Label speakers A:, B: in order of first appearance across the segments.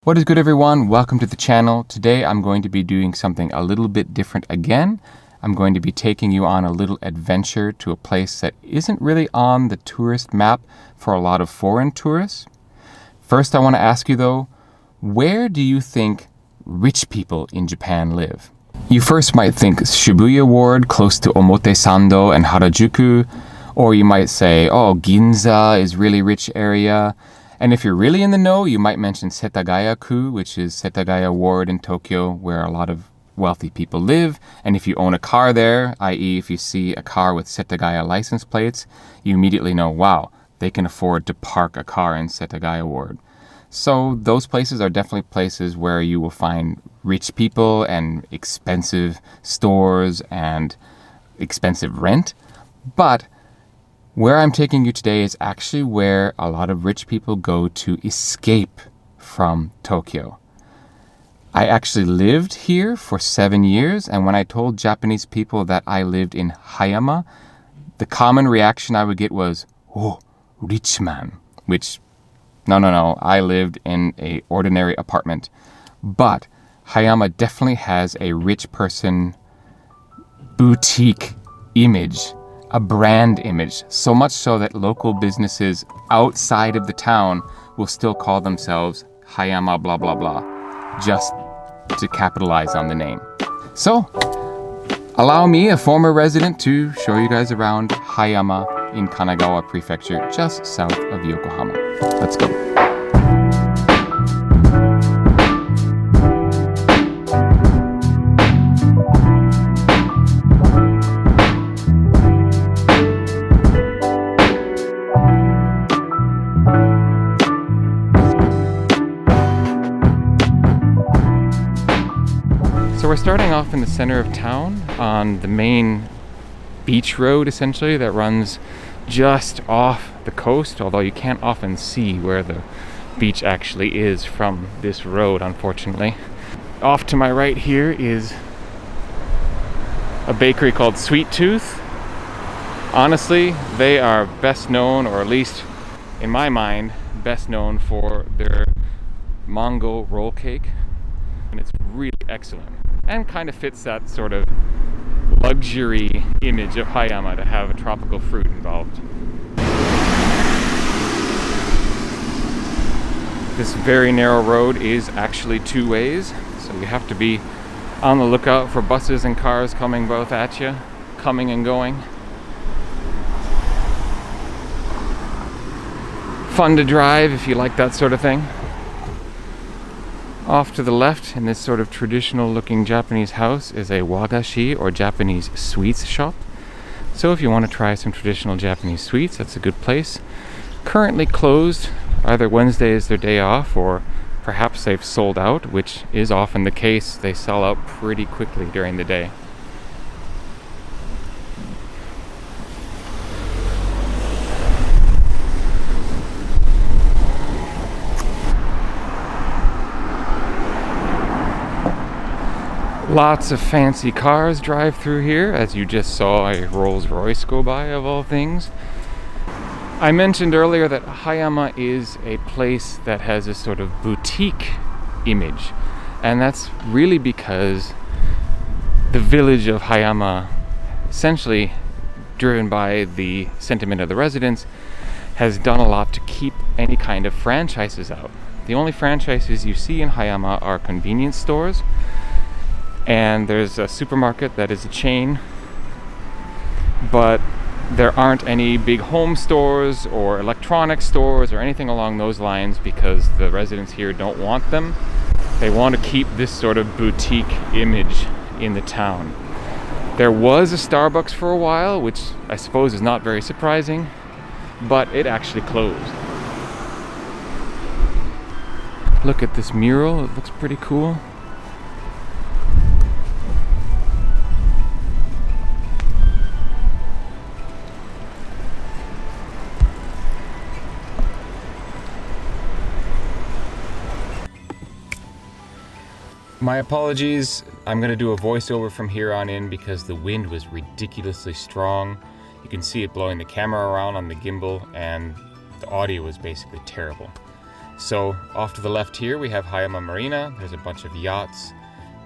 A: What is good, everyone? Welcome to the channel. Today I'm going to be doing something a little bit different again. I'm going to be taking you on a little adventure to a place that isn't really on the tourist map for a lot of foreign tourists. First, I want to ask you though, where do you think rich people in Japan live? You first might think Shibuya Ward, close to Omotesando and Harajuku, or you might say, oh, Ginza is really rich area. And if you're really in the know, you might mention Setagaya-ku, which is Setagaya Ward in Tokyo, where a lot of wealthy people live. And if you own a car there, i.e. if you see a car with Setagaya license plates, you immediately know, wow, they can afford to park a car in Setagaya Ward. So those places are definitely places where you will find rich people and expensive stores and expensive rent. But where I'm taking you today is actually where a lot of rich people go to escape from Tokyo. I actually lived here for 7 years, and when I told Japanese people that I lived in Hayama, the common reaction I would get was, oh, rich man, which, no, I lived in an ordinary apartment. But Hayama definitely has a rich person boutique image, a brand image, so much so that local businesses outside of the town will still call themselves Hayama blah blah blah, just to capitalize on the name. So, allow me, a former resident, to show you guys around Hayama in Kanagawa Prefecture, just south of Yokohama. Let's go. So we're starting off in the center of town on the main beach road, essentially, that runs just off the coast, although you can't often see where the beach actually is from this road, unfortunately. Off to my right here is a bakery called Sweet Tooth. Honestly, they are best known, or at least in my mind, best known for their mango roll cake, and it's really excellent. And kind of fits that sort of luxury image of Hayama to have a tropical fruit involved. This very narrow road is actually two ways, so you have to be on the lookout for buses and cars coming both at you, coming and going. Fun to drive if you like that sort of thing. Off to the left, in this sort of traditional looking Japanese house, is a wagashi, or Japanese sweets shop. So if you want to try some traditional Japanese sweets, that's a good place. Currently closed. Either Wednesday is their day off, or perhaps they've sold out, which is often the case. They sell out pretty quickly during the day. Lots of fancy cars drive through here, as you just saw a Rolls Royce go by, of all things. I mentioned earlier that Hayama is a place that has a sort of boutique image, and that's really because the village of Hayama, essentially driven by the sentiment of the residents, has done a lot to keep any kind of franchises out. The only franchises you see in Hayama are convenience stores, and there's a supermarket that is a chain, but there aren't any big home stores or electronic stores or anything along those lines because the residents here don't want them. They want to keep this sort of boutique image in the town. There was a Starbucks for a while, which I suppose is not very surprising, but it actually closed. Look at this mural, it looks pretty cool. My apologies, I'm going to do a voiceover from here on in because the wind was ridiculously strong. You can see it blowing the camera around on the gimbal, and the audio was basically terrible. So off to the left here, we have Hayama Marina. There's a bunch of yachts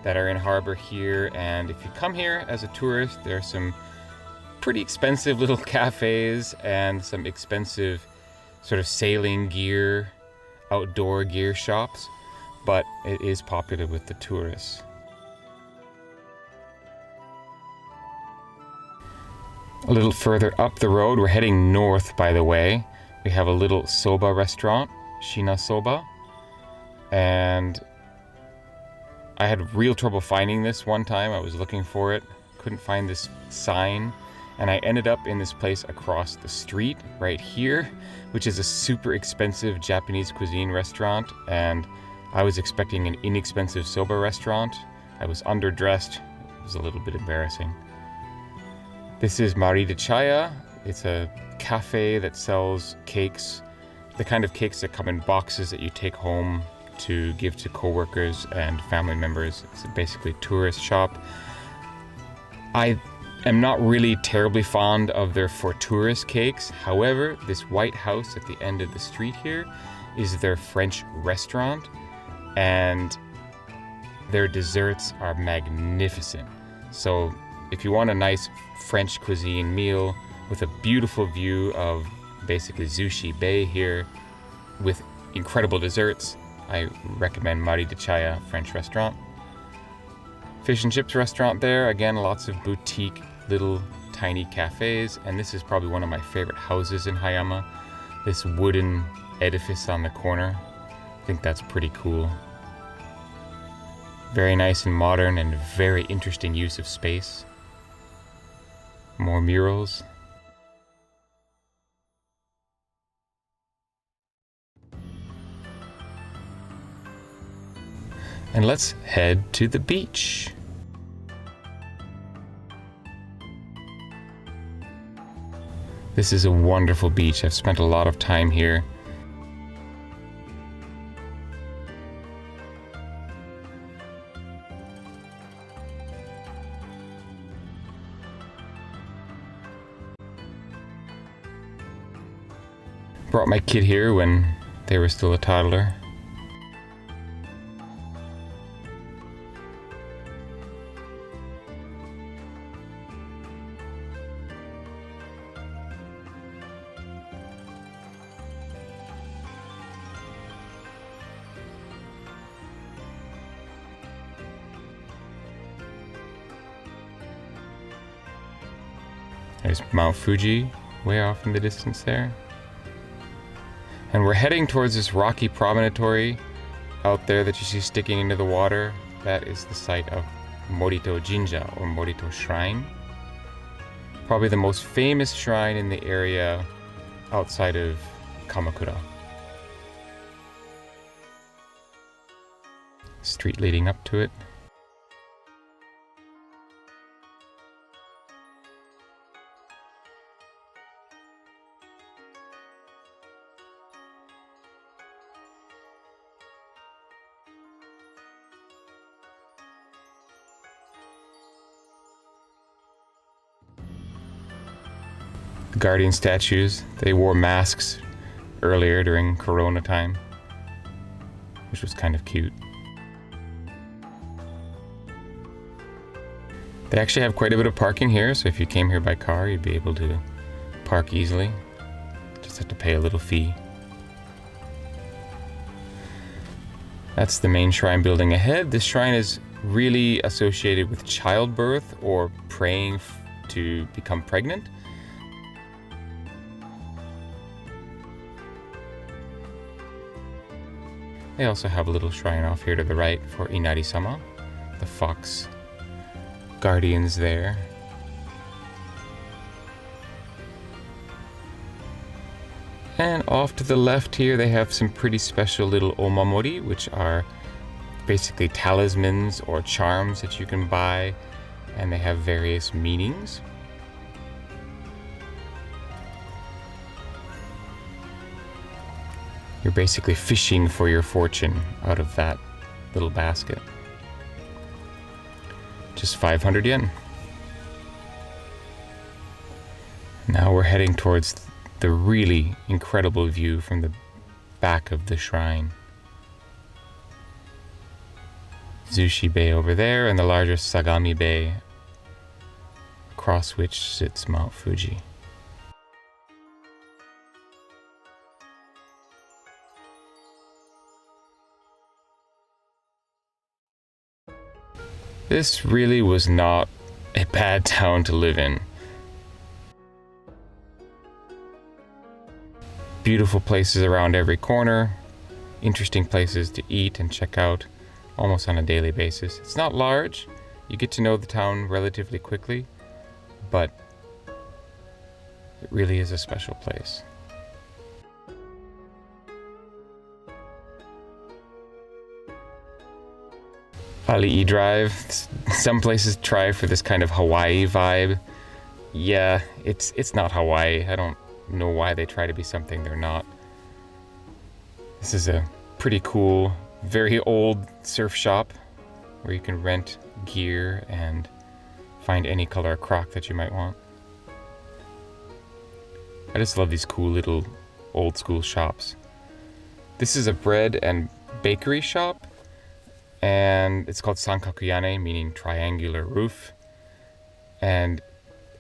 A: that are in harbor here. And if you come here as a tourist, there are some pretty expensive little cafes and some expensive sort of sailing gear, outdoor gear shops, but it is popular with the tourists. A little further up the road, we're heading north, by the way. We have a little soba restaurant, Shina Soba, and I had real trouble finding this one time. I was looking for it, couldn't find this sign, and I ended up in this place across the street right here, which is a super expensive Japanese cuisine restaurant, and I was expecting an inexpensive soba restaurant. I was underdressed. It was a little bit embarrassing. This is Morito Shrine. It's a cafe that sells cakes, the kind of cakes that come in boxes that you take home to give to coworkers and family members. It's basically a tourist shop. I am not really terribly fond of their for tourist cakes. However, this white house at the end of the street here is their French restaurant, and their desserts are magnificent. So if you want a nice French cuisine meal with a beautiful view of basically Zushi Bay here with incredible desserts, I recommend Morito Shrine French restaurant. Fish and chips restaurant there, again, lots of boutique little tiny cafes, and this is probably one of my favorite houses in Hayama, this wooden edifice on the corner. I think that's pretty cool. Very nice and modern and very interesting use of space. More murals. And let's head to the beach. This is a wonderful beach. I've spent a lot of time here. Brought my kid here when they were still a toddler. There's Mount Fuji way off in the distance there. And we're heading towards this rocky promontory out there that you see sticking into the water. That is the site of Morito Jinja, or Morito Shrine. Probably the most famous shrine in the area outside of Kamakura. Street leading up to it. Guardian statues, they wore masks earlier during Corona time, which was kind of cute. They actually have quite a bit of parking here, so if you came here by car, you'd be able to park easily. Just have to pay a little fee. That's the main shrine building ahead. This shrine is really associated with childbirth or praying to become pregnant. They also have a little shrine off here to the right for Inari-sama, the fox guardians there. And off to the left here, they have some pretty special little omamori, which are basically talismans or charms that you can buy, and they have various meanings. You're basically fishing for your fortune out of that little basket. Just 500 yen. Now we're heading towards the really incredible view from the back of the shrine. Zushi Bay over there, and the larger Sagami Bay, across which sits Mount Fuji. This really was not a bad town to live in. Beautiful places around every corner, interesting places to eat and check out almost on a daily basis. It's not large, you get to know the town relatively quickly, but it really is a special place. Ali'i Drive, some places try for this kind of Hawaii vibe. Yeah, it's not Hawaii. I don't know why they try to be something they're not. This is a pretty cool, very old surf shop where you can rent gear and find any color croc that you might want. I just love these cool little old school shops. This is a bread and bakery shop, and it's called Sakakiane, meaning triangular roof, and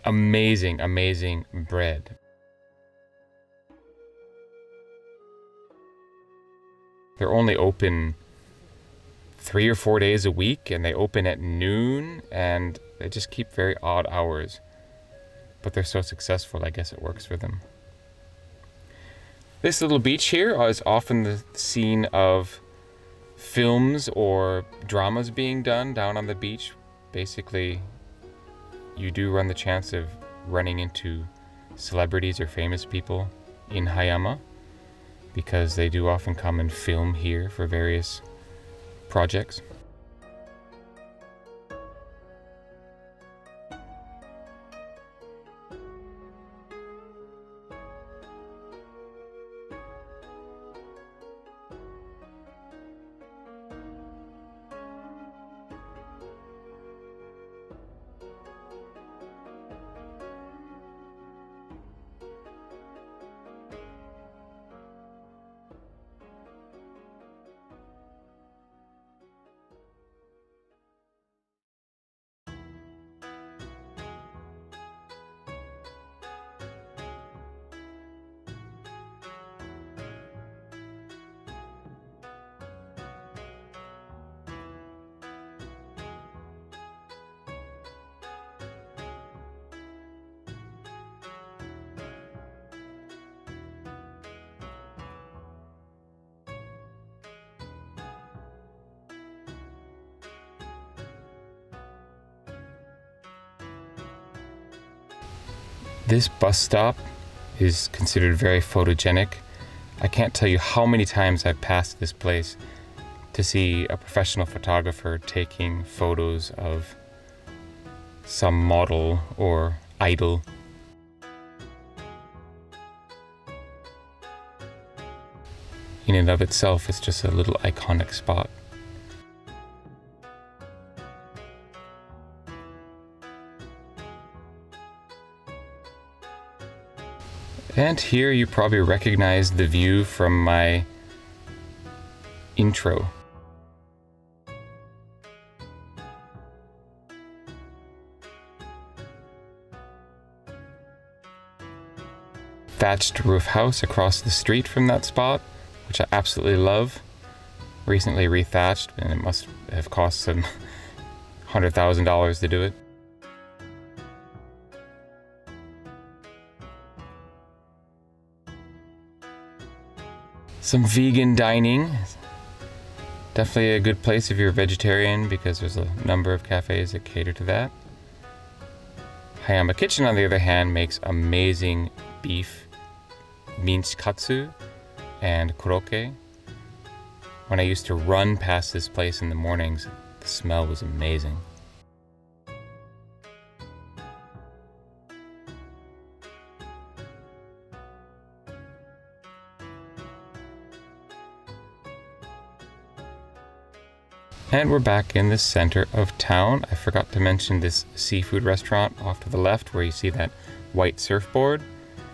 A: amazing, amazing bread. They're only open 3 or 4 days a week, and they open at noon, and they just keep very odd hours. But they're so successful, I guess it works for them. This little beach here is often the scene of films or dramas being done down on the beach. Basically, you do run the chance of running into celebrities or famous people in Hayama, because they do often come and film here for various projects. This bus stop is considered very photogenic. I can't tell you how many times I've passed this place to see a professional photographer taking photos of some model or idol. In and of itself, it's just a little iconic spot. And here you probably recognize the view from my intro. Thatched roof house across the street from that spot, which I absolutely love. Recently rethatched, and it must have cost some $100,000 to do it. Some vegan dining. Definitely a good place if you're a vegetarian, because there's a number of cafes that cater to that. Hayama Kitchen, on the other hand, makes amazing beef, minced katsu, and korokke. When I used to run past this place in the mornings, the smell was amazing. And we're back in the center of town. I forgot to mention this seafood restaurant off to the left where you see that white surfboard.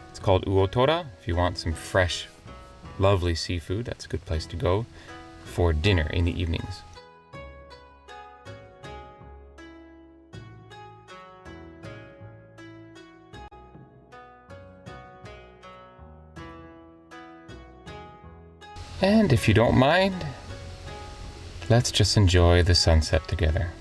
A: It's called Uotora. If you want some fresh lovely seafood. That's a good place to go for dinner in the evenings. And if you don't mind, let's just enjoy the sunset together.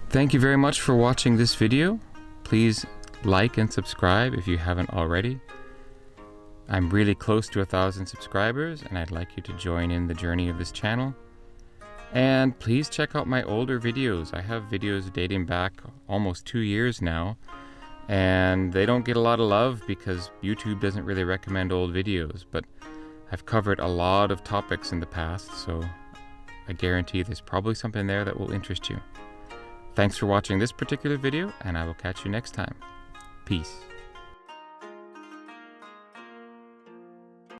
A: Thank you very much for watching this video. Please like and subscribe if you haven't already. I'm really close to 1,000 subscribers and I'd like you to join in the journey of this channel. And please check out my older videos. I have videos dating back almost 2 years now, and they don't get a lot of love because YouTube doesn't really recommend old videos, but I've covered a lot of topics in the past, so I guarantee there's probably something there that will interest you. Thanks for watching this particular video, and I will catch you next time. Peace.